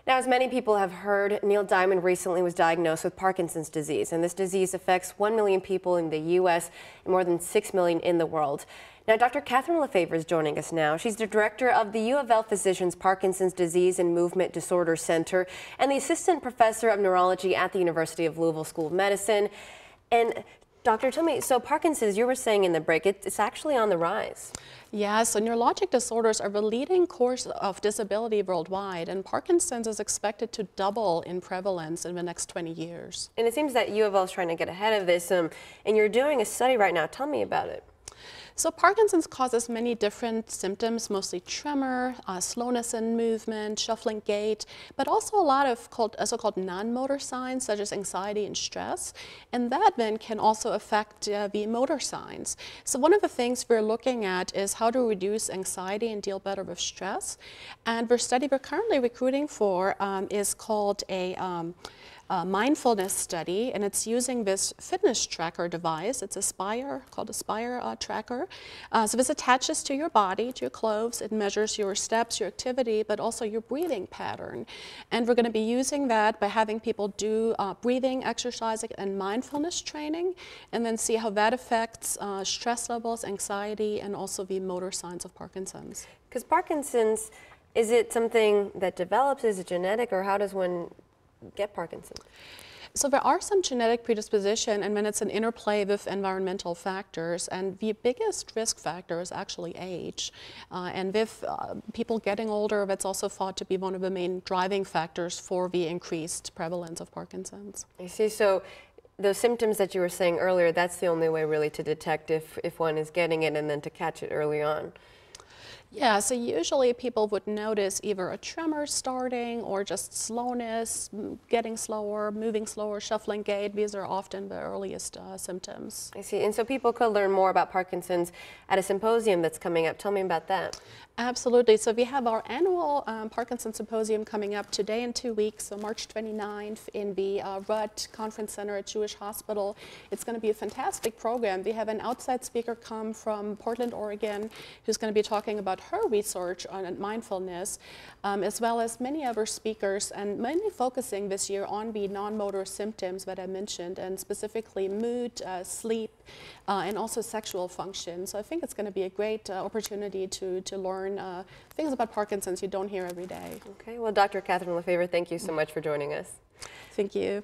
Now, as many people have heard, Neil Diamond recently was diagnosed with Parkinson's disease, and this disease affects 1 million people in the U.S. and more than 6 million in the world. Now, Dr. Catherine Lefevre is joining us now. She's the director of the U of L Physicians Parkinson's Disease and Movement Disorder Center and the assistant professor of neurology at the University of Louisville School of Medicine. And Doctor, tell me, so Parkinson's, you were saying in the break, it's actually on the rise. Yeah, so neurologic disorders are the leading cause of disability worldwide, and Parkinson's is expected to double in prevalence in the next 20 years. And it seems that U of L is trying to get ahead of this, and you're doing a study right now. Tell me about it. So Parkinson's causes many different symptoms, mostly tremor, slowness in movement, shuffling gait, but also a lot of so-called non-motor signs such as anxiety and stress. And that then can also affect the motor signs. So one of the things we're looking at is how to reduce anxiety and deal better with stress. And the study we're currently recruiting for is called a mindfulness study, and it's using this fitness tracker device. It's called a Spire tracker. So this attaches to your body, to your clothes. It measures your steps, your activity, but also your breathing pattern. And we're going to be using that by having people do breathing exercising and mindfulness training, and then see how that affects stress levels, anxiety, and also the motor signs of Parkinson's. Because Parkinson's, is it something that develops? Is it genetic, or how does one get Parkinson's? So there are some genetic predisposition, and then it's an interplay with environmental factors, and the biggest risk factor is actually age. And with people getting older, that's also thought to be one of the main driving factors for the increased prevalence of Parkinson's. I see. So those symptoms that you were saying earlier, that's the only way really to detect if one is getting it, and then to catch it early on. Yeah, so usually people would notice either a tremor starting or just slowness, getting slower, moving slower, shuffling gait. These are often the earliest symptoms. I see. And so people could learn more about Parkinson's at a symposium that's coming up. Tell me about that. Absolutely. So we have our annual Parkinson Symposium coming up today in 2 weeks, so March 29th in the Rudd Conference Center at Jewish Hospital. It's going to be a fantastic program. We have an outside speaker come from Portland, Oregon, who's going to be talking about her research on mindfulness, as well as many other speakers, and mainly focusing this year on the non-motor symptoms that I mentioned, and specifically mood, sleep, and also sexual function. So I think it's going to be a great opportunity to learn things about Parkinson's you don't hear every day. Okay, well, Dr. Catherine Lefevre, thank you so much for joining us. Thank you.